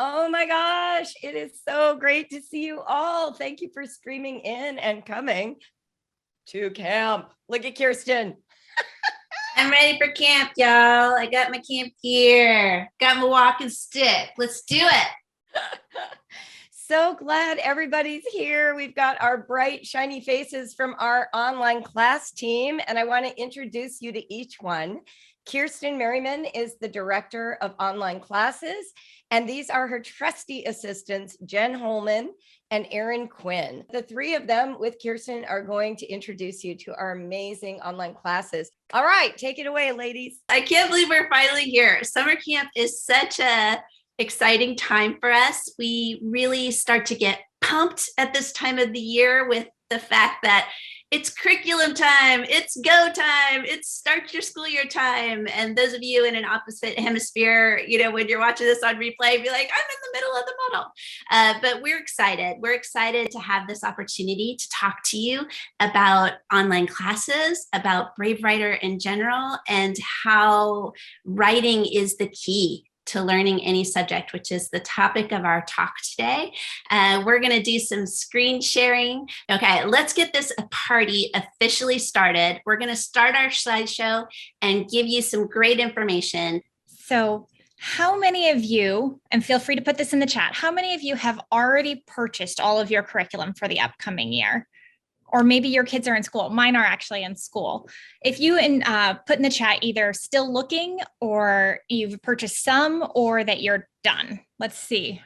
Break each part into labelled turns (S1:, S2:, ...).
S1: Oh my gosh, it is so great to see you all. Thank you for streaming in and coming to camp. Look at Kirsten.
S2: I'm ready for camp, y'all. I got my camp gear, got my walking stick. Let's do it.
S1: So glad everybody's here. We've got our bright, shiny faces from our online class team, and I want to introduce you to each one. Kirsten Merryman is the director of online classes, and these are her trusty assistants, Jen Holman and Erin Quinn. The three of them with Kirsten are going to introduce you to our amazing online classes. All right, take it away, ladies.
S2: I can't believe we're finally here. Summer camp is such a exciting time for us. We really start to get pumped at this time of the year with the fact that it's curriculum time, it's go time, it's start your school year time. And those of you in an opposite hemisphere, when you're watching this on replay, be like, I'm in the middle of the model. But we're excited. We're excited to have this opportunity to talk to you about online classes, about Brave Writer in general, and how writing is the key to learning any subject, which is the topic of our talk today. We're going to do some screen sharing. Okay, let's get this party officially started. We're going to start our slideshow and give you some great information.
S3: So how many of you, and feel free to put this in the chat, how many of you have already purchased all of your curriculum for the upcoming year? Or maybe your kids are in school. Mine are actually in school. If you put in the chat either still looking or you've purchased some or that you're done. Let's see.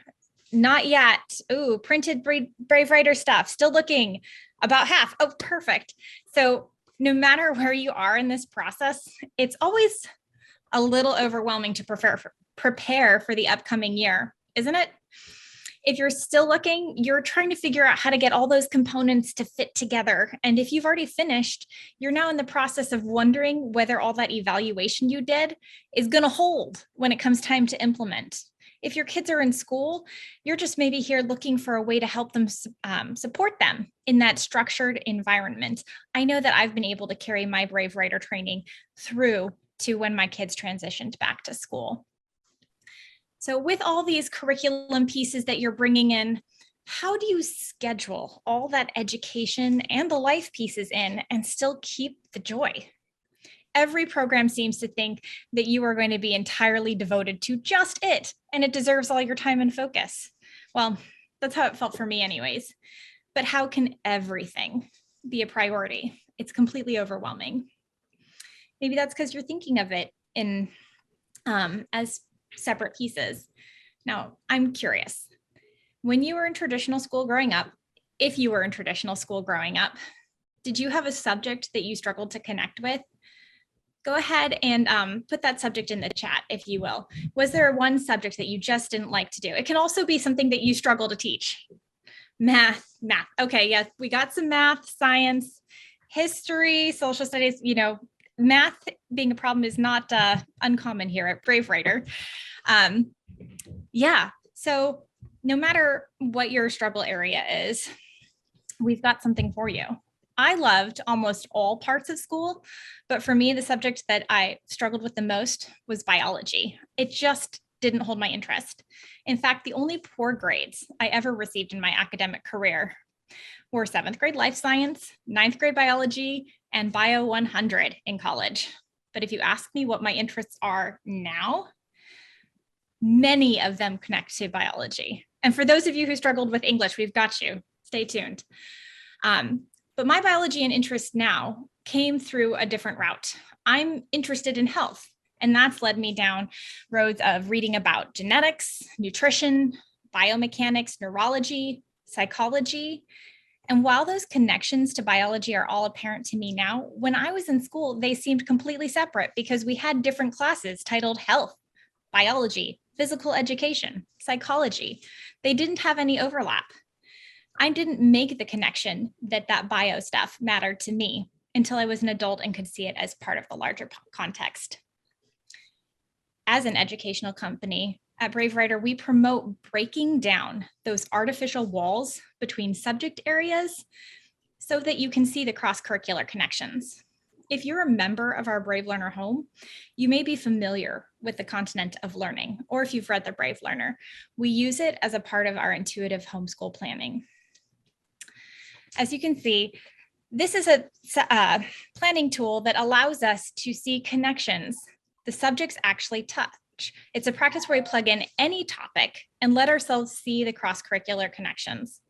S3: Not yet. Ooh, printed Brave Writer stuff. Still looking. About half. Oh, perfect. So no matter where you are in this process, it's always a little overwhelming to prepare for the upcoming year, isn't it? If you're still looking, you're trying to figure out how to get all those components to fit together. And if you've already finished, you're now in the process of wondering whether all that evaluation you did is going to hold when it comes time to implement. If your kids are in school, you're just maybe here looking for a way to help them support them in that structured environment. I know that I've been able to carry my Brave Writer training through to when my kids transitioned back to school. So with all these curriculum pieces that you're bringing in, how do you schedule all that education and the life pieces in and still keep the joy? Every program seems to think that you are going to be entirely devoted to just it, and it deserves all your time and focus. Well, that's how it felt for me anyways. But how can everything be a priority? It's completely overwhelming. Maybe that's because you're thinking of it in as separate pieces. Now, I'm curious. When you were in traditional school growing up, if you were in traditional school growing up, did you have a subject that you struggled to connect with? Go ahead and put that subject in the chat, if you will. Was there one subject that you just didn't like to do? It can also be something that you struggle to teach. Math. Okay, yes, we got some math, science, history, social studies, math being a problem is not uncommon here at Brave Writer. So no matter what your struggle area is, we've got something for you. I loved almost all parts of school, but for me, the subject that I struggled with the most was biology. It just didn't hold my interest. In fact, the only poor grades I ever received in my academic career were 7th grade life science, 9th grade biology, and Bio 100 in college. But if you ask me what my interests are now, many of them connect to biology. And for those of you who struggled with English, we've got you. Stay tuned. But my biology and interest now came through a different route. I'm interested in health, and that's led me down roads of reading about genetics, nutrition, biomechanics, neurology, psychology. And while those connections to biology are all apparent to me now, when I was in school, they seemed completely separate because we had different classes titled health, biology, physical education, psychology. They didn't have any overlap. I didn't make the connection that bio stuff mattered to me until I was an adult and could see it as part of the larger context. As an educational company, at Brave Writer, we promote breaking down those artificial walls between subject areas so that you can see the cross-curricular connections. If you're a member of our Brave Learner home, you may be familiar with the continent of learning, or if you've read the Brave Learner, we use it as a part of our intuitive homeschool planning. As you can see, this is a planning tool that allows us to see connections the subjects actually touch. It's a practice where we plug in any topic and let ourselves see the cross-curricular connections.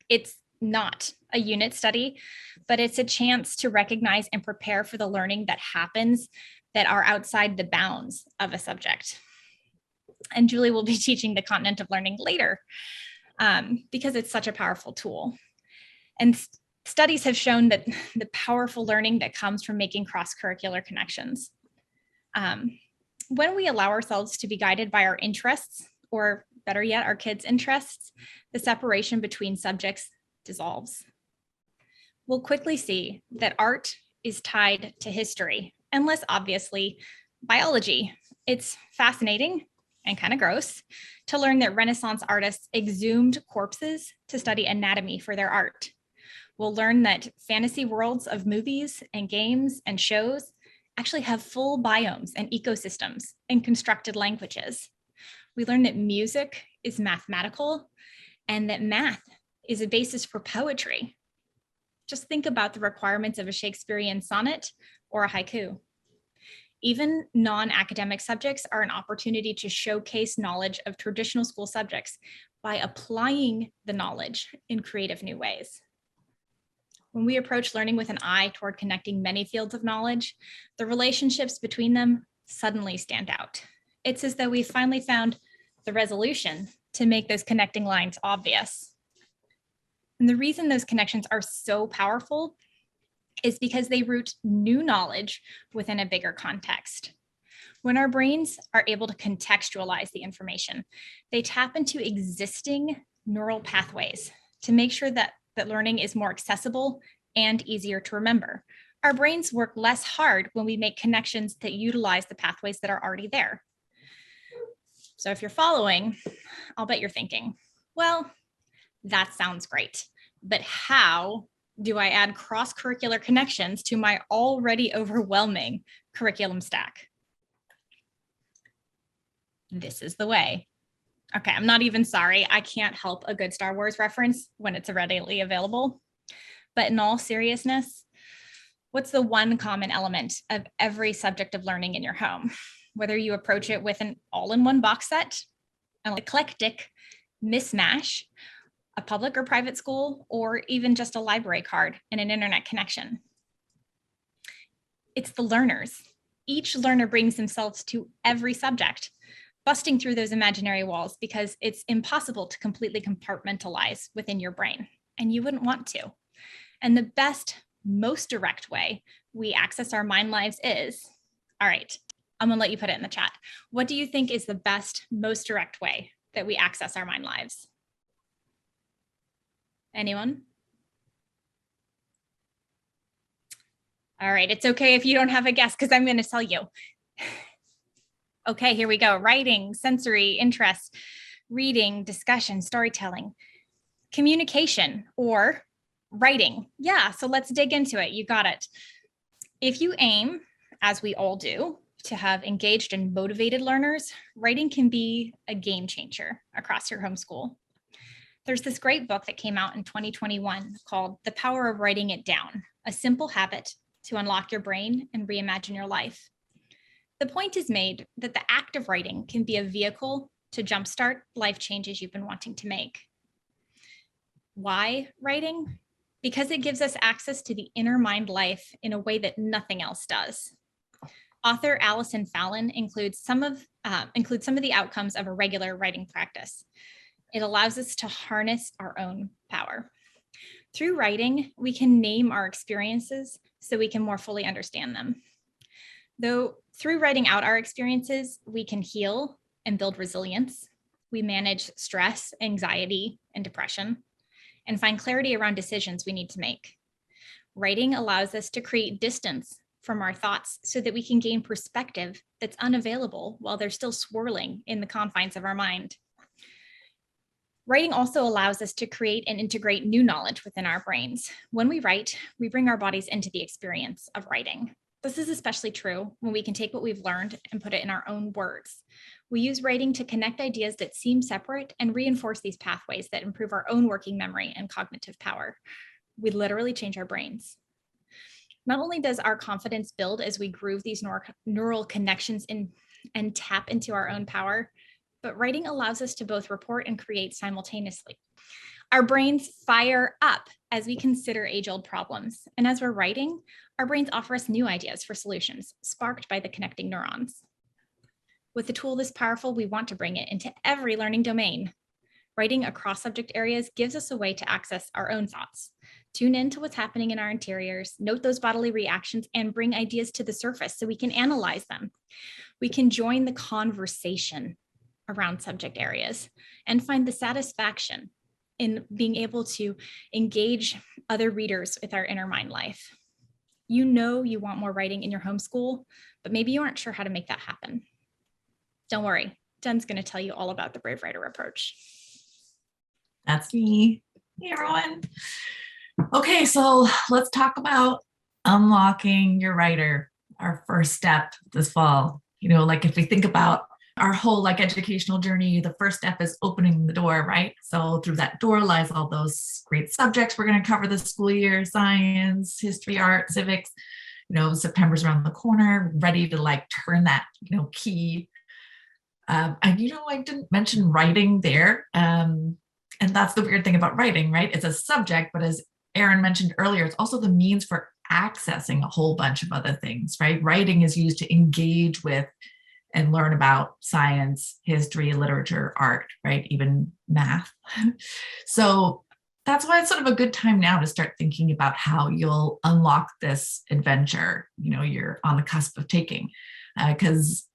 S3: It's not a unit study, but it's a chance to recognize and prepare for the learning that happens that are outside the bounds of a subject. And Julie will be teaching the continent of learning later because it's such a powerful tool. And studies have shown that the powerful learning that comes from making cross-curricular connections. When we allow ourselves to be guided by our interests, or better yet, our kids' interests, the separation between subjects dissolves. We'll quickly see that art is tied to history, and less obviously, biology. It's fascinating and kind of gross to learn that Renaissance artists exhumed corpses to study anatomy for their art. We'll learn that fantasy worlds of movies and games and shows actually have full biomes and ecosystems and constructed languages. We learn that music is mathematical and that math is a basis for poetry. Just think about the requirements of a Shakespearean sonnet or a haiku. Even non-academic subjects are an opportunity to showcase knowledge of traditional school subjects by applying the knowledge in creative new ways. When we approach learning with an eye toward connecting many fields of knowledge, the relationships between them suddenly stand out. It's as though we finally found the resolution to make those connecting lines obvious. And the reason those connections are so powerful is because they root new knowledge within a bigger context. When our brains are able to contextualize the information, they tap into existing neural pathways to make sure that learning is more accessible and easier to remember. Our brains work less hard when we make connections that utilize the pathways that are already there. So if you're following, I'll bet you're thinking, well, that sounds great, but how do I add cross-curricular connections to my already overwhelming curriculum stack? This is the way. Okay, I'm not even sorry. I can't help a good Star Wars reference when it's readily available. But in all seriousness, what's the one common element of every subject of learning in your home? Whether you approach it with an all-in-one box set, an eclectic mismatch, a public or private school, or even just a library card and an internet connection. It's the learners. Each learner brings themselves to every subject, busting through those imaginary walls because it's impossible to completely compartmentalize within your brain, and you wouldn't want to. And the best, most direct way we access our mind lives is, all right, I'm gonna let you put it in the chat. What do you think is the best, most direct way that we access our mind lives? Anyone? All right, it's okay if you don't have a guess because I'm gonna tell you. Okay, here we go. Writing, sensory, interest, reading, discussion, storytelling, communication, or writing. Yeah, so let's dig into it. You got it. If you aim, as we all do, to have engaged and motivated learners, writing can be a game changer across your homeschool. There's this great book that came out in 2021 called The Power of Writing It Down, a simple habit to unlock your brain and reimagine your life. The point is made that the act of writing can be a vehicle to jumpstart life changes you've been wanting to make. Why writing? Because it gives us access to the inner mind life in a way that nothing else does. Author Alison Fallon includes some of the outcomes of a regular writing practice. It allows us to harness our own power. Through writing, we can name our experiences so we can more fully understand them. Though through writing out our experiences, we can heal and build resilience. We manage stress, anxiety, and depression, and find clarity around decisions we need to make. Writing allows us to create distance from our thoughts so that we can gain perspective that's unavailable while they're still swirling in the confines of our mind. Writing also allows us to create and integrate new knowledge within our brains. When we write, we bring our bodies into the experience of writing. This is especially true when we can take what we've learned and put it in our own words. We use writing to connect ideas that seem separate and reinforce these pathways that improve our own working memory and cognitive power. We literally change our brains. Not only does our confidence build as we groove these neural connections and tap into our own power, but writing allows us to both report and create simultaneously. Our brains fire up as we consider age-old problems. And as we're writing, our brains offer us new ideas for solutions, sparked by the connecting neurons. With a tool this powerful, we want to bring it into every learning domain. Writing across subject areas gives us a way to access our own thoughts, tune into what's happening in our interiors, note those bodily reactions, and bring ideas to the surface so we can analyze them. We can join the conversation around subject areas and find the satisfaction in being able to engage other readers with our inner mind life. You know you want more writing in your homeschool, but maybe you aren't sure how to make that happen. Don't worry, Jen's going to tell you all about the Brave Writer approach.
S4: That's me. Hey, everyone. Okay, so let's talk about unlocking your writer, our first step this fall. You know, like if we think about our whole like educational journey, the first step is opening the door, right? So through that door lies all those great subjects we're going to cover this school year: science, history, art, civics. You know, September's around the corner, ready to like turn that, you know, key. And you know, I didn't mention writing there. And that's the weird thing about writing, right? It's a subject, but as Erin mentioned earlier, it's also the means for accessing a whole bunch of other things, right? Writing is used to engage with and learn about science, history, literature, art, right? Even math. So that's why it's sort of a good time now to start thinking about how you'll unlock this adventure, you know, you're on the cusp of taking. Because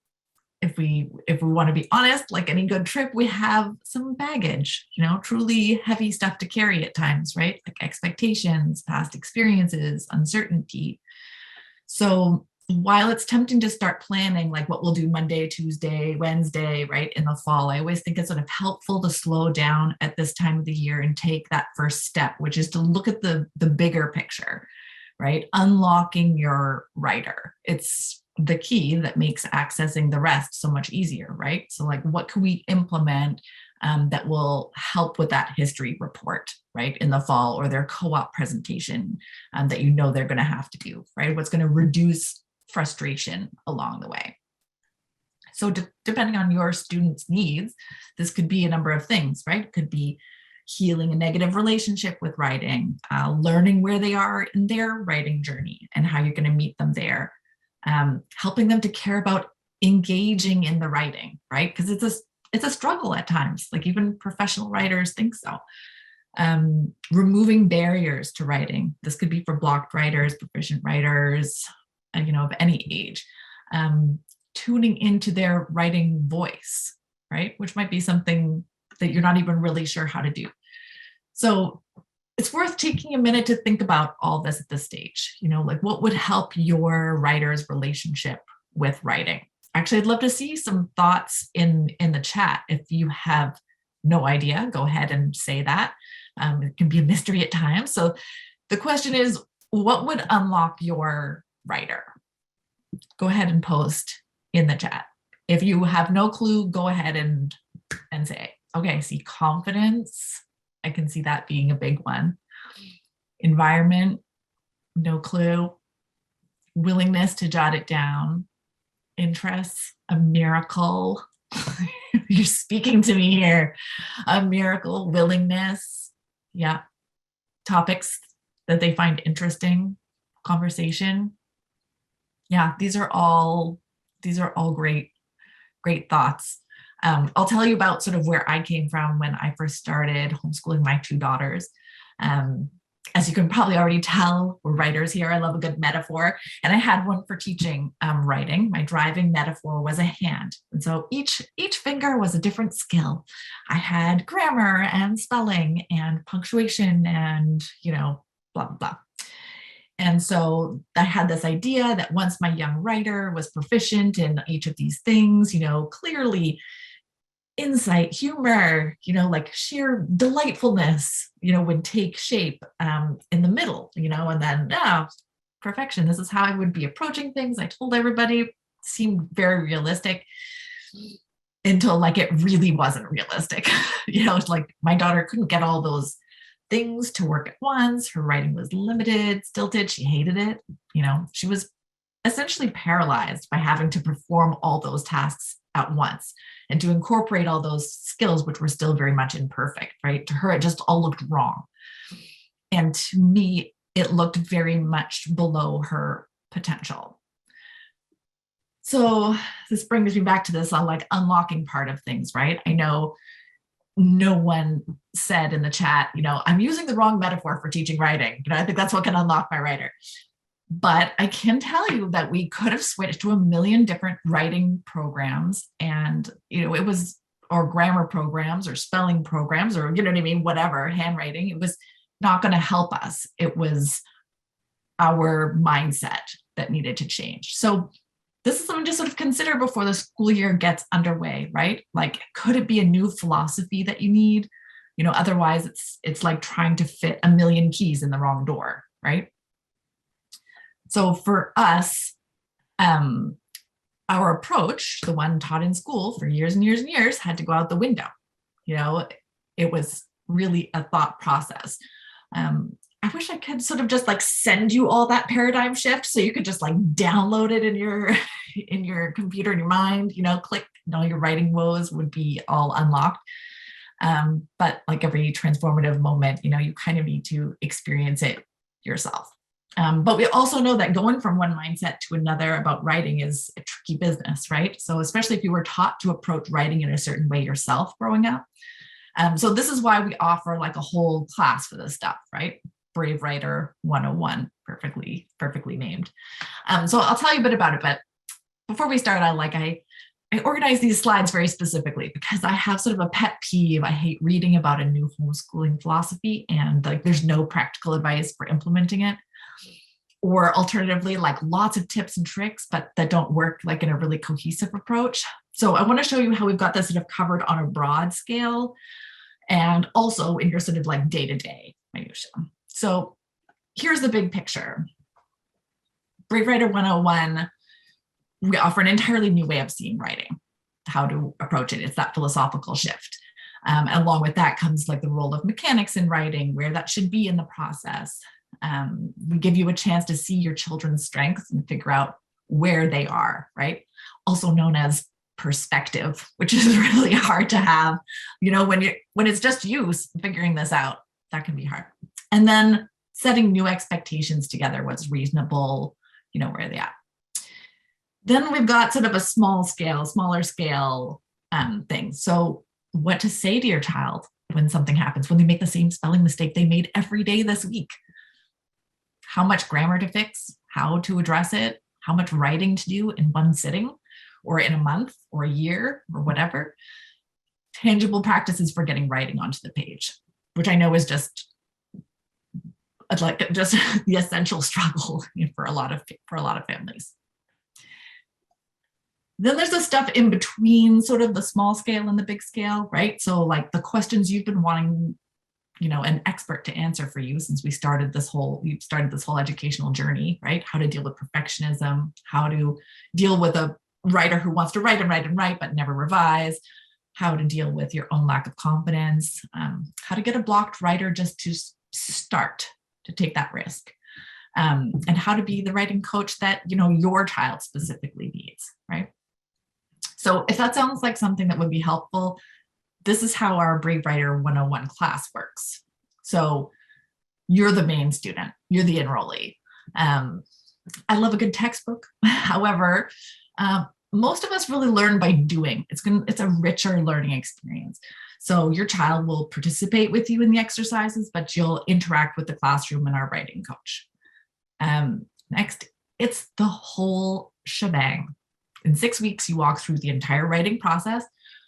S4: if we want to be honest, like any good trip, we have some baggage, you know, truly heavy stuff to carry at times, right? Like expectations, past experiences, uncertainty. So while it's tempting to start planning like what we'll do Monday, Tuesday, Wednesday, right, in the fall, I always think it's sort of helpful to slow down at this time of the year and take that first step, which is to look at the bigger picture, right? Unlocking your writer. It's the key that makes accessing the rest so much easier, right? So like, what can we implement that will help with that history report, right, in the fall, or their co-op presentation that you know they're going to have to do, right? What's going to reduce frustration along the way. So depending on your students' needs, this could be a number of things, right? It could be healing a negative relationship with writing, learning where they are in their writing journey and how you're going to meet them there. Helping them to care about engaging in the writing, right? Because it's a struggle at times, like even professional writers think so. Removing barriers to writing. This could be for blocked writers, proficient writers, you know, of any age. Tuning into their writing voice, right? Which might be something that you're not even really sure how to do. So it's worth taking a minute to think about all this at this stage, you know, like what would help your writer's relationship with writing. Actually, I'd love to see some thoughts in the chat. If you have no idea, go ahead and say that. It can be a mystery at times. So the question is, what would unlock your writer? Go ahead and post in the chat. If you have no clue, go ahead and say, okay, I see confidence. I can see that being a big one. Environment, no clue. Willingness to jot it down. Interests, a miracle. You're speaking to me here. A miracle. Willingness. Yeah. Topics that they find interesting. Conversation. Yeah, these are all great thoughts. I'll tell you about sort of where I came from when I first started homeschooling my two daughters. As you can probably already tell, we're writers here. I love a good metaphor. And I had one for teaching writing. My driving metaphor was a hand. And so each finger was a different skill. I had grammar and spelling and punctuation and, you know, blah, blah, blah. And so I had this idea that once my young writer was proficient in each of these things, you know, clearly insight, humor, you know, like sheer delightfulness, you know, would take shape in the middle, you know, and then perfection. This is how I would be approaching things. I told everybody, seemed very realistic until like it really wasn't realistic. It's like my daughter couldn't get all those things to work at once. Her writing was limited, stilted. She hated it. She was essentially paralyzed by having to perform all those tasks at once and to incorporate all those skills, which were still very much imperfect, right? To her, it just all looked wrong. And to me, it looked very much below her potential. So this brings me back to this like unlocking part of things, right? I know no one said in the chat, I'm using the wrong metaphor for teaching writing. I think that's what can unlock my writer. But I can tell you that we could have switched to a million different writing programs and, it was, or grammar programs or spelling programs or, whatever, handwriting. It was not going to help us. It was our mindset that needed to change. So this is something to sort of consider before the school year gets underway, right? Like, could it be a new philosophy that you need? Otherwise it's like trying to fit a million keys in the wrong door, right? So for us, our approach, the one taught in school for years and years and years, had to go out the window. It was really a thought process. I wish I could sort of just like send you all that paradigm shift so you could just like download it in your computer, in your mind, click, and all your writing woes would be all unlocked. But like every transformative moment, you kind of need to experience it yourself. But we also know that going from one mindset to another about writing is a tricky business, right? So especially if you were taught to approach writing in a certain way yourself growing up. So this is why we offer like a whole class for this stuff, right? Brave Writer 101, perfectly named. So I'll tell you a bit about it, but before we start, I organize these slides very specifically because I have sort of a pet peeve. I hate reading about a new homeschooling philosophy and like there's no practical advice for implementing it. Or alternatively, like lots of tips and tricks, but that don't work like in a really cohesive approach. So I want to show you how we've got this sort of covered on a broad scale and also in your sort of like day-to-day minutia. So here's the big picture. Brave Writer 101, we offer an entirely new way of seeing writing, how to approach it. It's that philosophical shift. Along with that comes like the role of mechanics in writing, where that should be in the process. We give you a chance to see your children's strengths and figure out where they are, right? Also known as perspective, which is really hard to have, when it's just you figuring this out, that can be hard. And then setting new expectations together, what's reasonable, where they are. Then we've got sort of a smaller scale thing. So what to say to your child when something happens, when they make the same spelling mistake they made every day this week. How much grammar to fix, how to address it, how much writing to do in one sitting or in a month or a year or whatever. Tangible practices for getting writing onto the page, which I know is just the essential struggle for a lot of families. Then there's the stuff in between sort of the small scale and the big scale, right? So like the questions you've been wanting an expert to answer for you since we started this whole educational journey, right? How to deal with perfectionism, how to deal with a writer who wants to write and write and write, but never revise, how to deal with your own lack of confidence, how to get a blocked writer just to start to take that risk, and how to be the writing coach that, your child specifically needs, right? So if that sounds like something that would be helpful, this is how our Brave Writer 101 class works. So you're the main student, you're the enrollee. I love a good textbook. However, most of us really learn by doing. It's a richer learning experience. So your child will participate with you in the exercises, but you'll interact with the classroom and our writing coach. Next, it's the whole shebang. In 6 weeks, you walk through the entire writing process.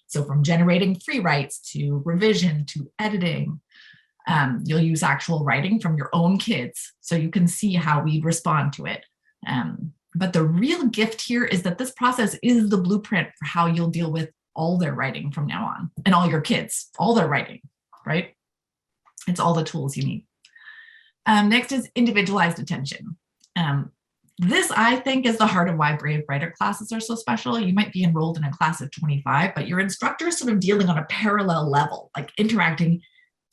S4: So from generating free writes to revision to editing, you'll use actual writing from your own kids so you can see how we respond to it. But the real gift here is that this process is the blueprint for how you'll deal with all their writing from now on, and all your kids, all their writing, right? It's all the tools you need. Next is individualized attention. This, I think, is the heart of why Brave Writer classes are so special. You might be enrolled in a class of 25, but your instructor is sort of dealing on a parallel level, like interacting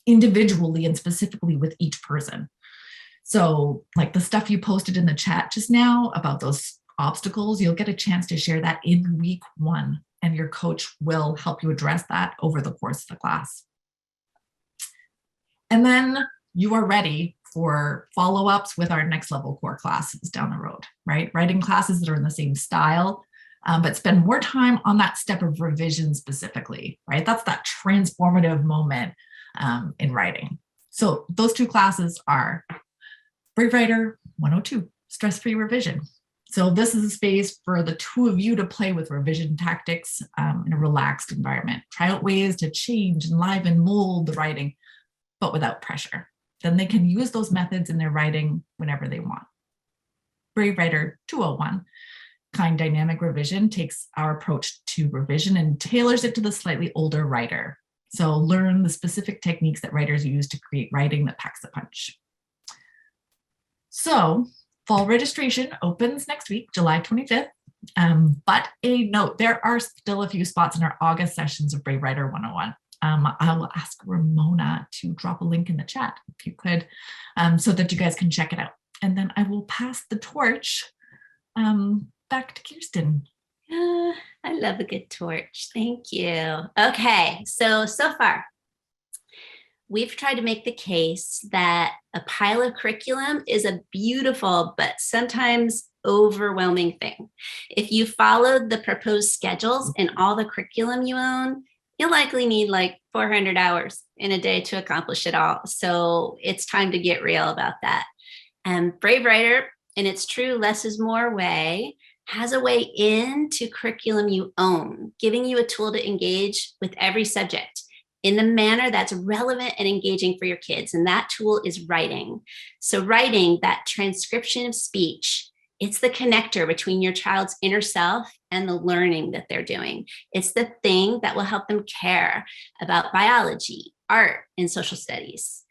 S4: individually and specifically with each person. So like the stuff you posted in the chat just now about those obstacles, you'll get a chance to share that in week 1, and your coach will help you address that over the course of the class. And then you are ready for follow-ups with our next level core classes down the road, right? Writing classes that are in the same style, but spend more time on that step of revision specifically, right? That's that transformative moment in writing. So those 2 classes are Brave Writer 102, stress-free revision. So this is a space for the 2 of you to play with revision tactics in a relaxed environment. Try out ways to change, enliven, mold the writing, but without pressure. Then they can use those methods in their writing whenever they want. Brave Writer 201, kind dynamic revision, takes our approach to revision and tailors it to the slightly older writer. So learn the specific techniques that writers use to create writing that packs a punch. So fall registration opens next week, July 25th. But a note, there are still a few spots in our August sessions of Brave Writer 101. I will ask Ramona to drop a link in the chat if you could, so that you guys can check it out. And then I will pass the torch back to Kirsten.
S2: I love a good torch. Thank you. Okay, so far, we've tried to make the case that a pile of curriculum is a beautiful but sometimes overwhelming thing. If you followed the proposed schedules and all the curriculum you own, you'll likely need like 400 hours in a day to accomplish it all. So it's time to get real about that. And Brave Writer, in its true less is more way, has a way into curriculum you own, giving you a tool to engage with every subject in the manner that's relevant and engaging for your kids. And that tool is writing. So writing, that transcription of speech, it's the connector between your child's inner self and the learning that they're doing. It's the thing that will help them care about biology, art, and social studies.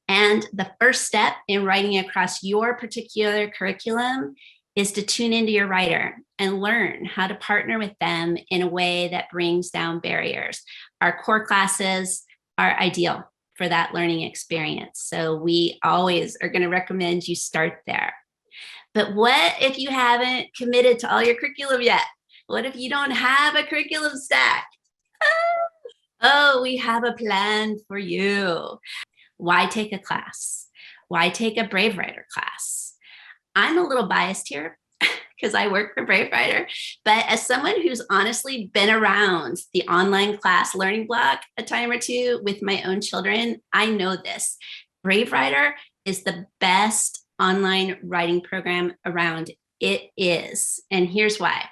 S2: And the first step in writing across your particular curriculum is to tune into your writer and learn how to partner with them in a way that brings down barriers. Our core classes are ideal for that learning experience. So we always are going to recommend you start there. But what if you haven't committed to all your curriculum yet? What if you don't have a curriculum stack? Oh, we have a plan for you. Why take a class? Why take a Brave Writer class? I'm a little biased here because I work for Brave Writer, but as someone who's honestly been around the online class learning block a time or two with my own children, I know this. Brave Writer is the best online writing program around. It is. And here's why.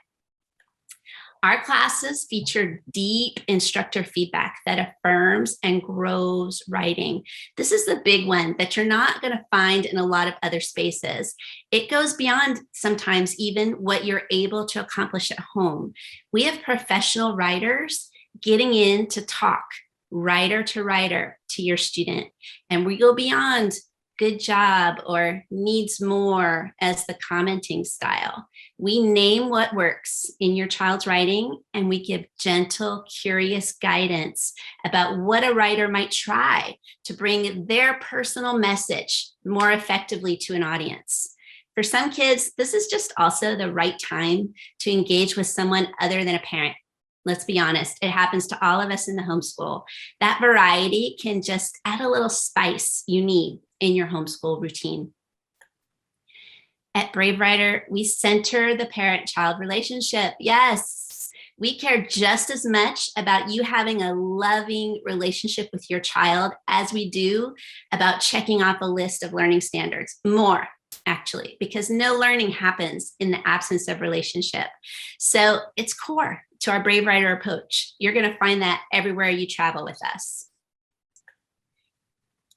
S2: Our classes feature deep instructor feedback that affirms and grows writing. This is the big one that you're not going to find in a lot of other spaces. It goes beyond sometimes even what you're able to accomplish at home. We have professional writers getting in to talk writer to your student, and we go beyond good job or needs more as the commenting style. We name what works in your child's writing, and we give gentle, curious guidance about what a writer might try to bring their personal message more effectively to an audience. For some kids, this is just also the right time to engage with someone other than a parent. Let's be honest, it happens to all of us in the homeschool. That variety can just add a little spice you need in your homeschool routine. At Brave Writer, we center the parent-child relationship. Yes, we care just as much about you having a loving relationship with your child as we do about checking off a list of learning standards. More, actually, because no learning happens in the absence of relationship. So it's core to our Brave Writer approach. You're going to find that everywhere you travel with us.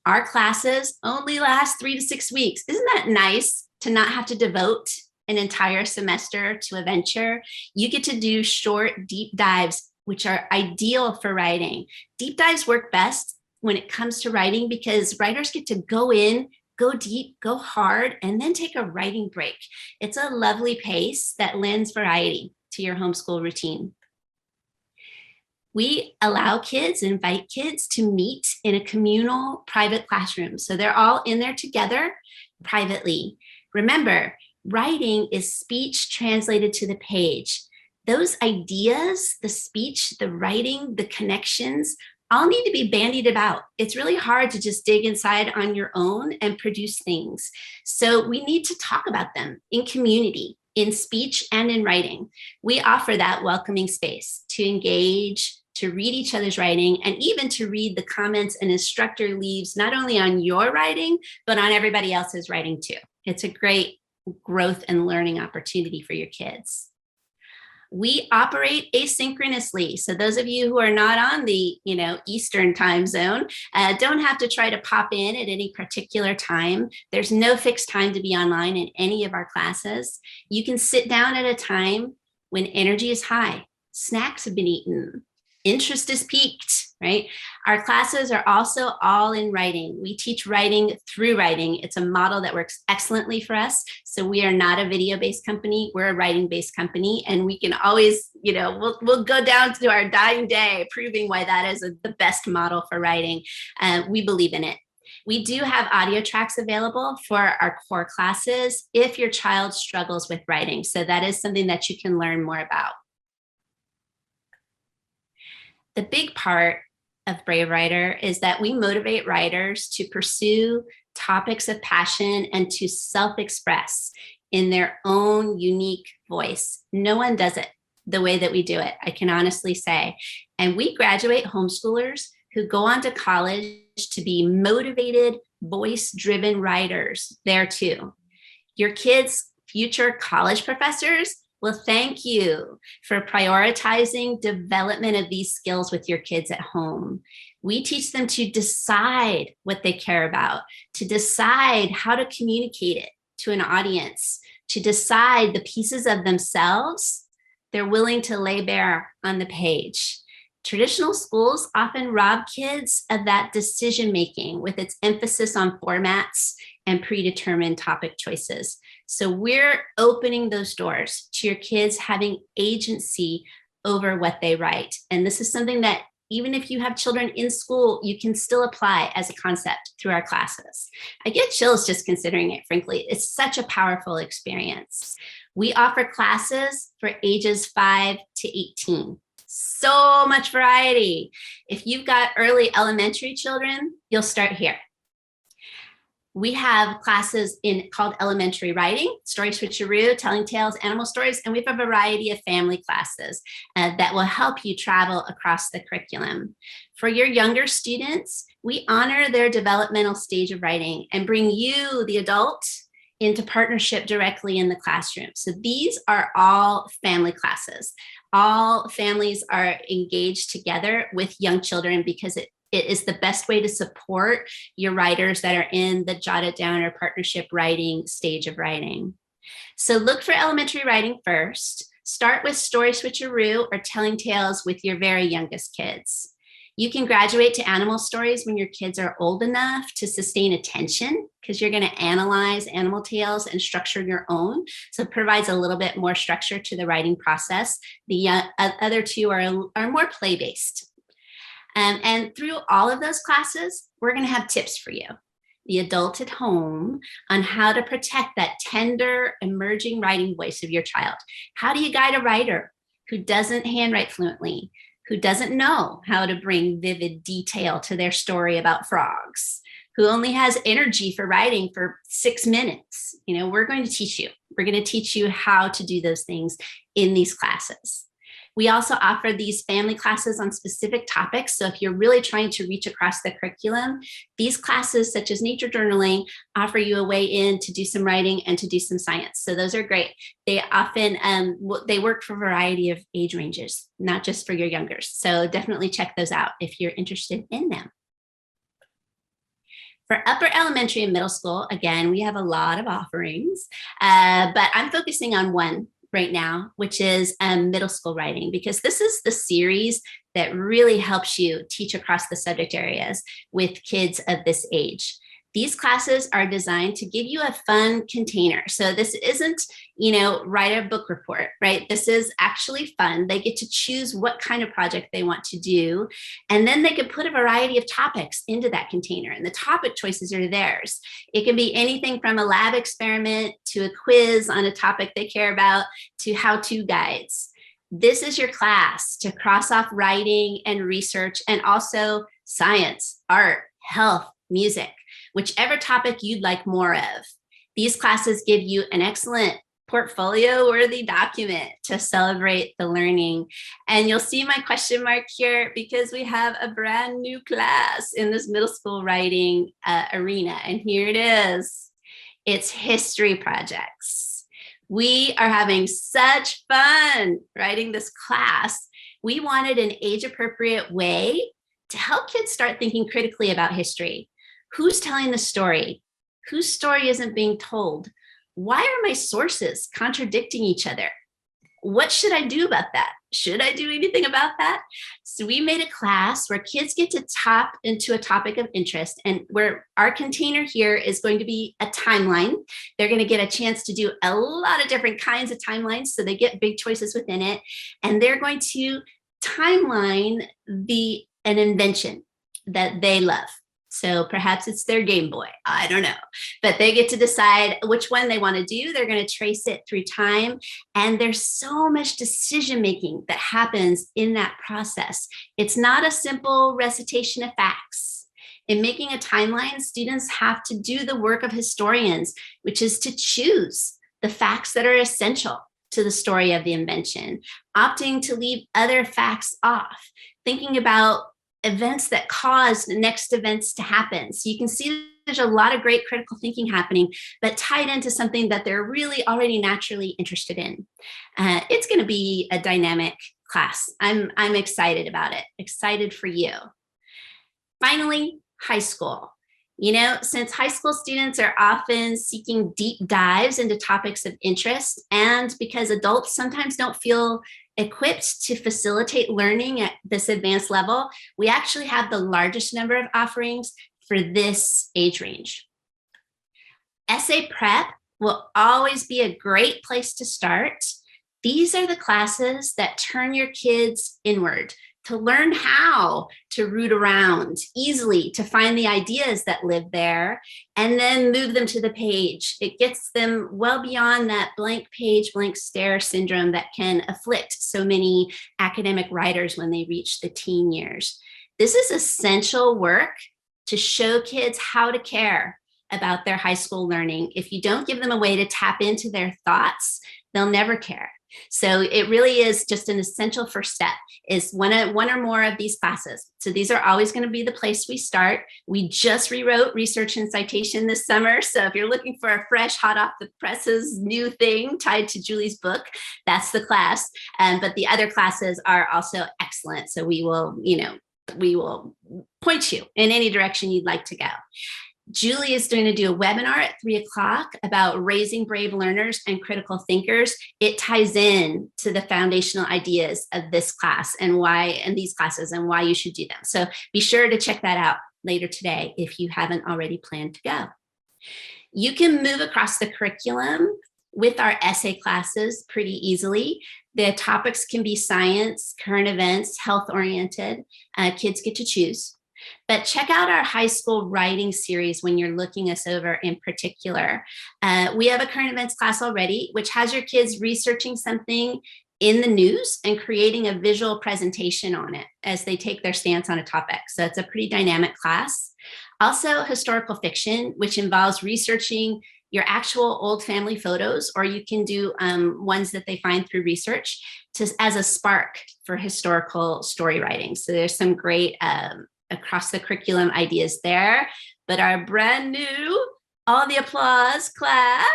S2: Our classes only last 3 to 6 weeks. Isn't that nice to not have to devote an entire semester to a venture? You get to do short, deep dives, which are ideal for writing. Deep dives work best when it comes to writing because writers get to go in, go deep, go hard, and then take a writing break. It's a lovely pace that lends variety to your homeschool routine. We invite kids to meet in a communal private classroom. So they're all in there together privately. Remember, writing is speech translated to the page. Those ideas, the speech, the writing, the connections, all need to be bandied about. It's really hard to just dig inside on your own and produce things. So we need to talk about them in community, in speech and in writing. We offer that welcoming space to engage, to read each other's writing, and even to read the comments an instructor leaves, not only on your writing, but on everybody else's writing too. It's a great growth and learning opportunity for your kids. We operate asynchronously. So those of you who are not on the Eastern time zone don't have to try to pop in at any particular time. There's no fixed time to be online in any of our classes. You can sit down at a time when energy is high, snacks have been eaten, interest is peaked, right? Our classes are also all in writing. We teach writing through writing. It's a model that works excellently for us. So we are not a video-based company. We're a writing-based company. And we can always, we'll go down to our dying day proving why that is the best model for writing. We believe in it. We do have audio tracks available for our core classes if your child struggles with writing. So that is something that you can learn more about. The big part of Brave Writer is that we motivate writers to pursue topics of passion and to self-express in their own unique voice. No one does it the way that we do it, I can honestly say. And we graduate homeschoolers who go on to college to be motivated, voice-driven writers there too. Your kids' future college professors will thank you for prioritizing development of these skills with your kids at home. We teach them to decide what they care about, to decide how to communicate it to an audience, to decide the pieces of themselves they're willing to lay bare on the page. Traditional schools often rob kids of that decision-making with its emphasis on formats and predetermined topic choices. So we're opening those doors to your kids having agency over what they write. And this is something that even if you have children in school, you can still apply as a concept through our classes. I get chills just considering it, frankly. It's such a powerful experience. We offer classes for ages 5 to 18. So much variety. If you've got early elementary children, you'll start here. We have classes called elementary writing, story switcheroo, telling tales, animal stories, and we have a variety of family classes that will help you travel across the curriculum. For your younger students, we honor their developmental stage of writing and bring you, the adult, into partnership directly in the classroom. So these are all family classes. All families are engaged together with young children because it is the best way to support your writers that are in the jot it down or partnership writing stage of writing. So look for elementary writing first. Start with story switcheroo or telling tales with your very youngest kids. You can graduate to animal stories when your kids are old enough to sustain attention because you're going to analyze animal tales and structure your own. So it provides a little bit more structure to the writing process. The other two are more play-based. And through all of those classes, we're going to have tips for you, the adult at home, on how to protect that tender, emerging writing voice of your child. How do you guide a writer who doesn't handwrite fluently, who doesn't know how to bring vivid detail to their story about frogs, who only has energy for writing for 6 minutes? We're going to teach you. We're going to teach you how to do those things in these classes. We also offer these family classes on specific topics. So if you're really trying to reach across the curriculum, these classes, such as nature journaling, offer you a way in to do some writing and to do some science. So those are great. They often, they work for a variety of age ranges, not just for your youngers. So definitely check those out if you're interested in them. For upper elementary and middle school, again, we have a lot of offerings, but I'm focusing on one right now, which is middle school writing, because this is the series that really helps you teach across the subject areas with kids of this age. These classes are designed to give you a fun container. So this isn't, write a book report, right? This is actually fun. They get to choose what kind of project they want to do. And then they can put a variety of topics into that container, and the topic choices are theirs. It can be anything from a lab experiment to a quiz on a topic they care about to how-to guides. This is your class to cross off writing and research, and also science, art, health, music, whichever topic you'd like more of. These classes give you an excellent portfolio-worthy document to celebrate the learning. And you'll see my question mark here because we have a brand new class in this middle school writing arena. And here it is. It's history projects. We are having such fun writing this class. We wanted an age-appropriate way to help kids start thinking critically about history. Who's telling the story? Whose story isn't being told? Why are my sources contradicting each other? What should I do about that? Should I do anything about that? So we made a class where kids get to tap into a topic of interest, and where our container here is going to be a timeline. They're going to get a chance to do a lot of different kinds of timelines, so they get big choices within it. And they're going to timeline an invention that they love. So perhaps it's their Game Boy, I don't know, but they get to decide which one they want to do. They're going to trace it through time. And there's so much decision-making that happens in that process. It's not a simple recitation of facts. In making a timeline, students have to do the work of historians, which is to choose the facts that are essential to the story of the invention, opting to leave other facts off, thinking about events that caused next events to happen. So you can see there's a lot of great critical thinking happening, but tied into something that they're really already naturally interested in. It's going to be a dynamic class. I'm excited about it, excited for you. Finally, high school. Since high school students are often seeking deep dives into topics of interest, and because adults sometimes don't feel equipped to facilitate learning at this advanced level, we actually have the largest number of offerings for this age range. Essay prep will always be a great place to start. These are the classes that turn your kids inward, to learn how to root around easily, to find the ideas that live there, and then move them to the page. It gets them well beyond that blank page, blank stare syndrome that can afflict so many academic writers when they reach the teen years. This is essential work to show kids how to care about their high school learning. If you don't give them a way to tap into their thoughts, they'll never care. So it really is just an essential first step, is one or more of these classes. So these are always going to be the place we start. We just rewrote research and citation this summer. So if you're looking for a fresh, hot off the presses new thing tied to Julie's book, that's the class. But the other classes are also excellent. So we will point you in any direction you'd like to go. Julie is going to do a webinar at 3:00 about raising brave learners and critical thinkers. It ties in to the foundational ideas of this class and these classes and why you should do them. So be sure to check that out later today if you haven't already planned to go. You can move across the curriculum with our essay classes pretty easily. The topics can be science, current events, health-oriented. Kids get to choose. But check out our high school writing series when you're looking us over in particular. We have a current events class already, which has your kids researching something in the news and creating a visual presentation on it as they take their stance on a topic. So it's a pretty dynamic class. Also, historical fiction, which involves researching your actual old family photos, or you can do ones that they find through research as a spark for historical story writing. So there's some great across the curriculum ideas there. But our brand new, all the applause class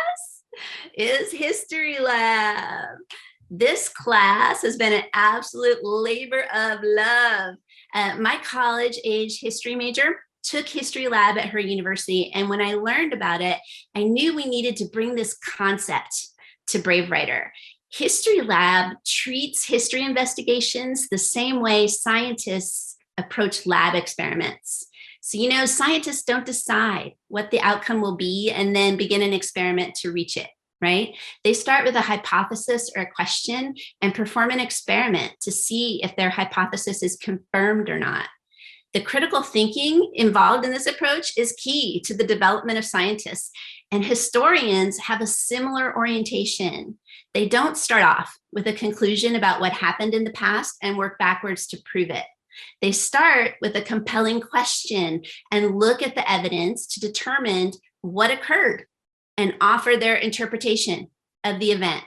S2: is History Lab. This class has been an absolute labor of love. My college-age history major took History Lab at her university. And when I learned about it, I knew we needed to bring this concept to Brave Writer. History Lab treats history investigations the same way scientists approach lab experiments. So, scientists don't decide what the outcome will be and then begin an experiment to reach it, right? They start with a hypothesis or a question and perform an experiment to see if their hypothesis is confirmed or not. The critical thinking involved in this approach is key to the development of scientists, and historians have a similar orientation. They don't start off with a conclusion about what happened in the past and work backwards to prove it. They start with a compelling question and look at the evidence to determine what occurred and offer their interpretation of the event.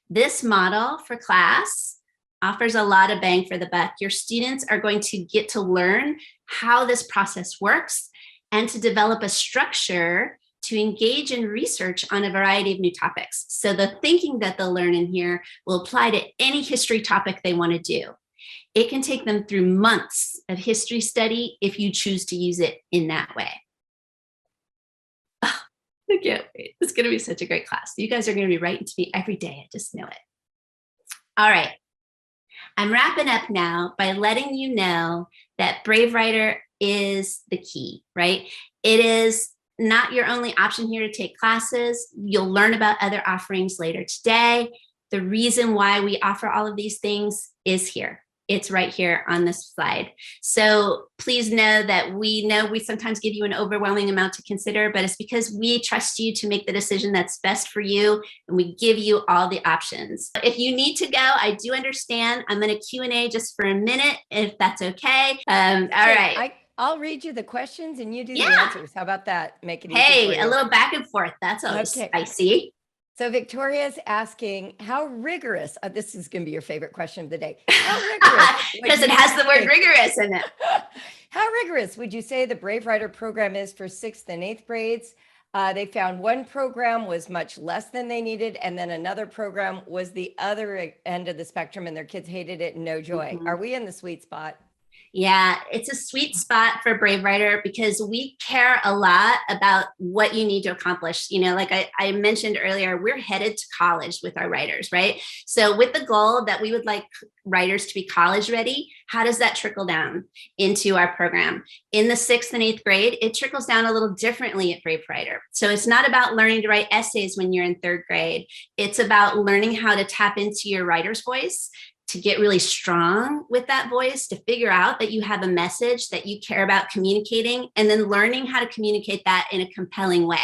S2: This model for class offers a lot of bang for the buck. Your students are going to get to learn how this process works and to develop a structure to engage in research on a variety of new topics. So the thinking that they'll learn in here will apply to any history topic they want to do. It can take them through months of history study if you choose to use it in that way. Oh, I can't wait. It's going to be such a great class. You guys are going to be writing to me every day. I just know it. All right. I'm wrapping up now by letting you know that Brave Writer is the key, right? It is not your only option here to take classes. You'll learn about other offerings later today. The reason why we offer all of these things is here. It's right here on this slide. So please know that we sometimes give you an overwhelming amount to consider, but it's because we trust you to make the decision that's best for you, and we give you all the options. If you need to go, I do understand. I'm going to Q&A just for a minute, if that's okay. All right.
S1: I'll read you the questions and you do the answers. How about that? Make it easy.
S2: Hey, a little back and forth. That's always spicy.
S1: So Victoria's asking, how rigorous, this is going to be your favorite question of the day. How rigorous?
S2: Because it has the word rigorous in it.
S1: How rigorous would you say the Brave Writer program is for 6th and 8th grades? They found one program was much less than they needed, and then another program was the other end of the spectrum, and their kids hated it and no joy. Are we in the sweet spot?
S2: Yeah, it's a sweet spot for Brave Writer because we care a lot about what you need to accomplish. Like I mentioned earlier, we're headed to college with our writers, right? So with the goal that we would like writers to be college ready, how does that trickle down into our program? In the 6th and 8th grade, it trickles down a little differently at Brave Writer. So it's not about learning to write essays when you're in 3rd grade. It's about learning how to tap into your writer's voice, to get really strong with that voice, to figure out that you have a message that you care about communicating, and then learning how to communicate that in a compelling way.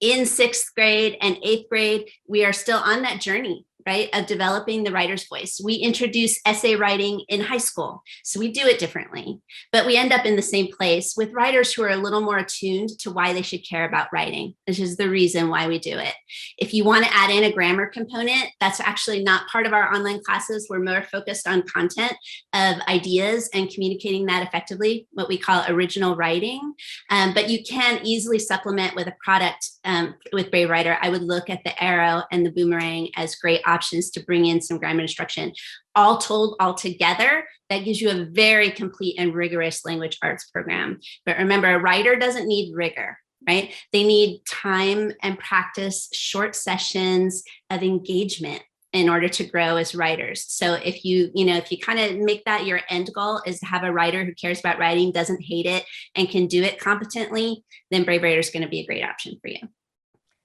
S2: In 6th grade and 8th grade, we are still on that journey, right, of developing the writer's voice. We introduce essay writing in high school, so we do it differently, but we end up in the same place with writers who are a little more attuned to why they should care about writing, which is the reason why we do it. If you want to add in a grammar component, that's actually not part of our online classes. We're more focused on content of ideas and communicating that effectively, what we call original writing. But you can easily supplement with a product with Brave Writer. I would look at the arrow and the boomerang as great options to bring in some grammar instruction. All told, all together, that gives you a very complete and rigorous language arts program. But remember, a writer doesn't need rigor, right? They need time and practice, short sessions of engagement in order to grow as writers. So if you kind of make that your end goal is to have a writer who cares about writing, doesn't hate it, and can do it competently, then Brave Writer is going to be a great option for you.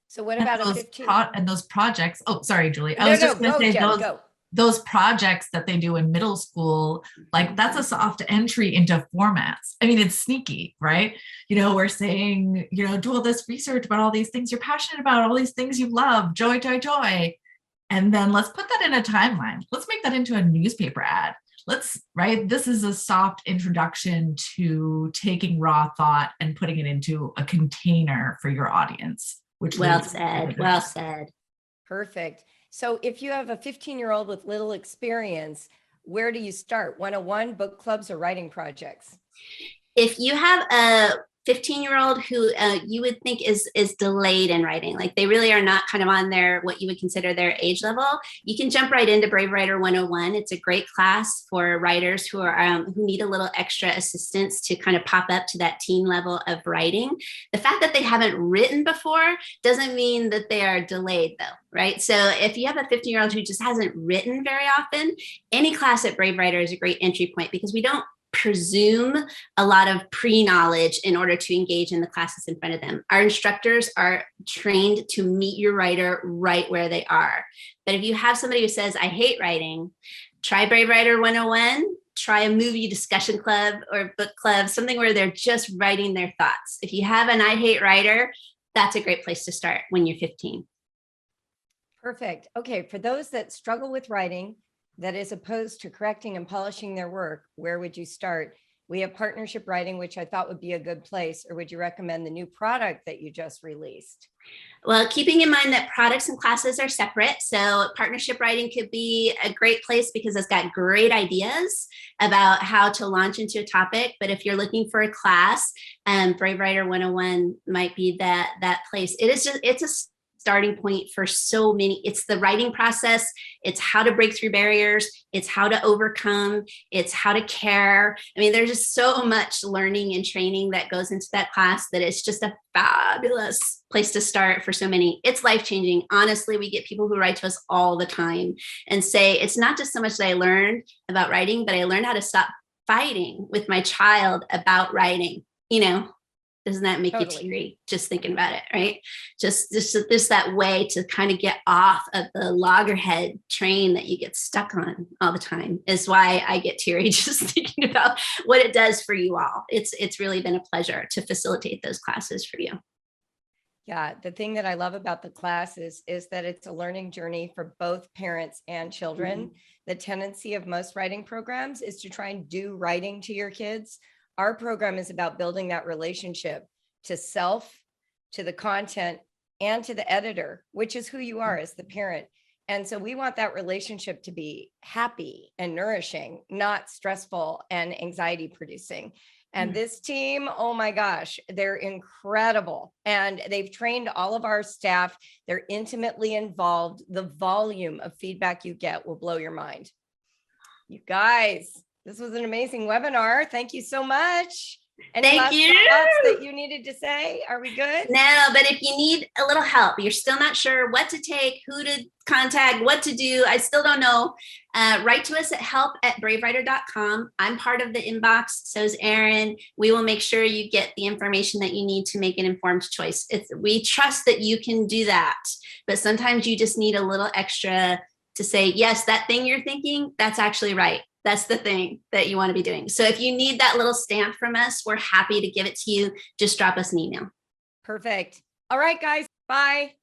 S1: So what about a 15?
S4: And those projects, oh, sorry, Julie. I was just going to say
S1: Jen,
S4: those projects that they do in middle school, like that's a soft entry into formats. I mean, it's sneaky, right? We're saying, do all this research about all these things you're passionate about, all these things you love, joy, joy, joy. And then let's put that in a timeline. Let's make that into a newspaper ad. This is a soft introduction to taking raw thought and putting it into a container for your audience.
S2: Well said.
S1: Perfect. So if you have a 15-year-old with little experience, where do you start? 101, book clubs, or writing projects?
S2: If you have a 15-year-old who you would think is delayed in writing, like they really are not kind of on their, what you would consider their age level, you can jump right into Brave Writer 101. It's a great class for writers who are who need a little extra assistance to kind of pop up to that teen level of writing. The fact that they haven't written before doesn't mean that they are delayed though, right? So if you have a 15-year-old who just hasn't written very often, any class at Brave Writer is a great entry point because we don't presume a lot of pre-knowledge in order to engage in the classes in front of them. Our instructors are trained to meet your writer right where they are. But if you have somebody who says, I hate writing, try Brave Writer 101, try a movie discussion club or book club, something where they're just writing their thoughts. If you have an I hate writer, that's a great place to start when you're 15.
S1: Perfect. Okay, for those that struggle with writing, that is opposed to correcting and polishing their work, where would you start? We have partnership writing, which I thought would be a good place, or would you recommend the new product that you just released?
S2: Well, keeping in mind that products and classes are separate. So partnership writing could be a great place because it's got great ideas about how to launch into a topic. But if you're looking for a class, Brave Writer 101 might be that place. It's a starting point for so many. It's the writing process. It's how to break through barriers. It's how to overcome. It's how to care. I mean, there's just so much learning and training that goes into that class that it's just a fabulous place to start for so many. It's life-changing. Honestly, we get people who write to us all the time and say, it's not just so much that I learned about writing, but I learned how to stop fighting with my child about writing. Doesn't that make you teary just thinking about it, right? Just that way to kind of get off of the loggerhead train that you get stuck on all the time is why I get teary just thinking about what it does for you all. It's really been a pleasure to facilitate those classes for you.
S1: Yeah, the thing that I love about the class is that it's a learning journey for both parents and children. Mm-hmm. The tendency of most writing programs is to try and do writing to your kids. Our program is about building that relationship to self, to the content, and to the editor, which is who you are as the parent. And so we want that relationship to be happy and nourishing, not stressful and anxiety producing. And this team, oh my gosh, they're incredible. And they've trained all of our staff. They're intimately involved. The volume of feedback you get will blow your mind. You guys, this was an amazing webinar. Thank you so much. Any last thoughts that you needed to say? Are we good?
S2: No, but if you need a little help, you're still not sure what to take, who to contact, what to do, I still don't know. Write to us at help@bravewriter.com. I'm part of the inbox. So is Erin. We will make sure you get the information that you need to make an informed choice. We trust that you can do that, but sometimes you just need a little extra to say, yes, that thing you're thinking, that's actually right. That's the thing that you want to be doing. So if you need that little stamp from us, we're happy to give it to you. Just drop us an email.
S1: Perfect. All right, guys. Bye.